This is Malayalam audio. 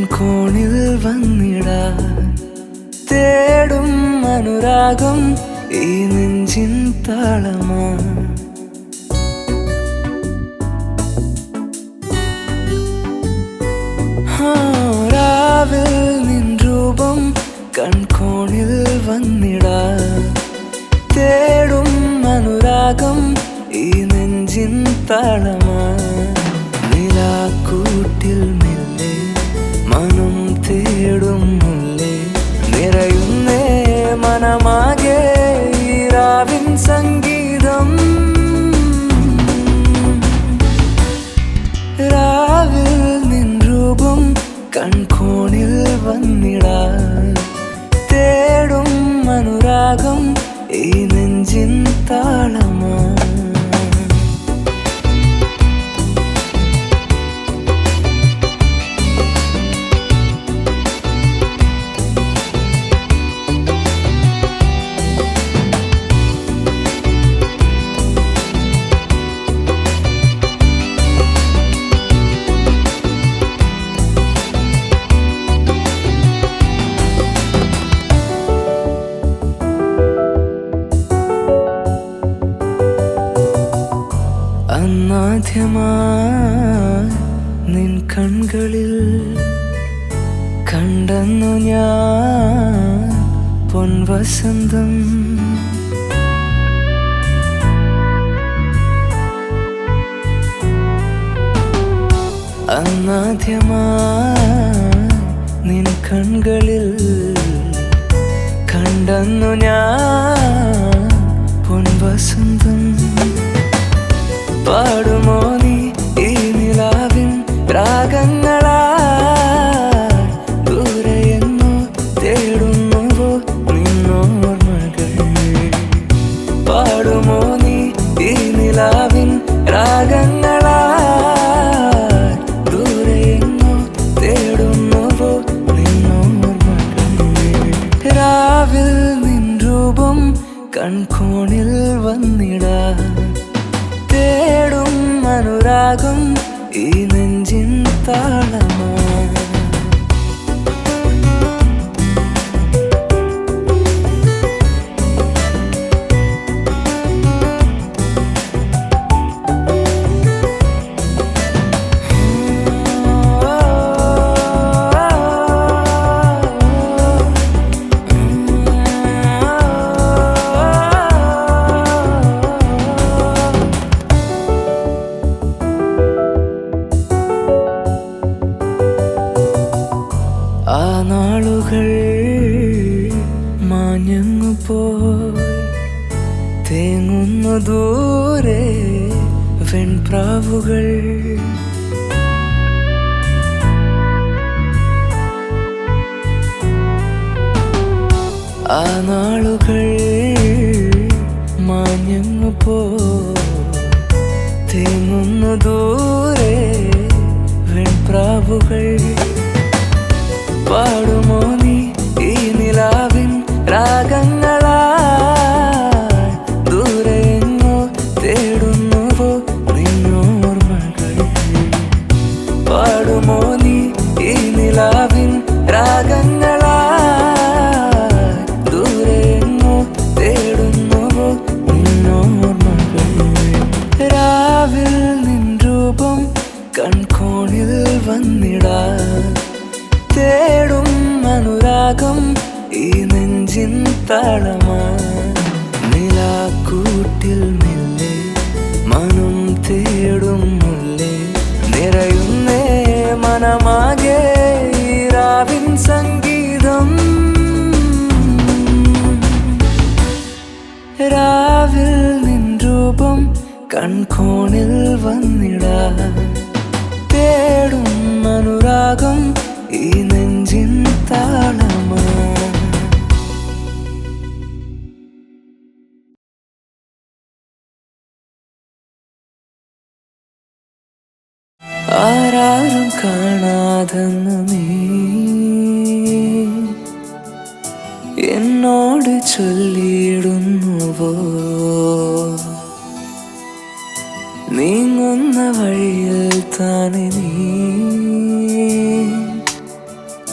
കൺകോണിൽ വന്നിടാൻ തേടും അനുരാഗം ഈ നെഞ്ചിൻ താളമാ. രാവിൽ നിൻ രൂപം കൺകോണിൽ വന്നിടാൻ തേടും അനുരാഗം ഈ നെഞ്ചിൻ താളമാ. നിലാക്കൂട്ടിൽ മെല്ലെ മനം തേടും മുല്ലേ നിറയുന്നേ മനമാകെ ഈ രാവിൻ സംഗീതം. രാവിൽ നിൻ രൂപം കൺകോണിൽ വന്നിടാൻ തേടും അനുരാഗം ഈ നെഞ്ചിൻ താളമാ. അന്നാദ്യമായി നിൻ കൺകളിൽ കണ്ടെന്നു ഞാൻ പൊൻവസന്തം. അന്നാദ്യമായി നിൻ കൺകളിൽ കണ്ടെന്നു ഞാൻ പൊൻവസന്തം. പാടുമോ നീ ഈ നിലാവിൻ രാഗങ്ങളായി ദൂരെയെന്നോ തേടുന്നുവോ നിന്നോർമ്മകൾ. പാടുമോ നീ ഈ നിലാവിൻ രാഗങ്ങളായി ദൂരെയെന്നോ തേടുന്നുവോ നിന്നോർമ്മകൾ. രാവിൽ നിൻ രൂപം കൺകോണിൽ വന്നിടാൻ തേടും അനുരാഗം ഈ നെഞ്ചിൻ താളമാ. ആ നാളുകൾ മാഞ്ഞങ്ങു പോയി തേങ്ങുന്നു ദൂരെ വെൺപ്രാവുകൾ. ആ നാളുകൾ മാഞ്ഞങ്ങു പോയി തേങ്ങുന്നു ദൂരെ വെൺപ്രാവുകൾ. പാടുമോ നീ ഈ നിലാവിൻ രാഗങ്ങളായി ദൂരെയെങ്ങോ തേടുന്നുവോ നിന്നോർമ്മകൾ. പാടുമോ നീ ഈ നിലാവിൻ രാഗങ്ങളായി ദൂരെയെങ്ങോ തേടുന്നുവോ നിന്നോർമ്മകൾ. രാവിൽ നിൻ രൂപം കൺകോണിൽ വന്നിടാൻ തേടും അനുരാഗം ഈ നെഞ്ചിൻ താളമാ. നിലാക്കൂട്ടിൽ മെല്ലെ മനം തേടും മുല്ലേ നിറയുന്നേ മനമാകെ ഈ രാവിൻ സംഗീതം. രാവിൽ നിൻ രൂപം കൺകോണിൽ വന്നിടാൻ തേടും അനുരാഗം ഈ നെഞ്ചിൻ താളമാ. ആരാരും കാണാതെന്ന് നീ എന്നോട് ചൊല്ലിയിടുന്നുവോ. നീങ്ങുന്ന വഴിയിൽ താനെ നീ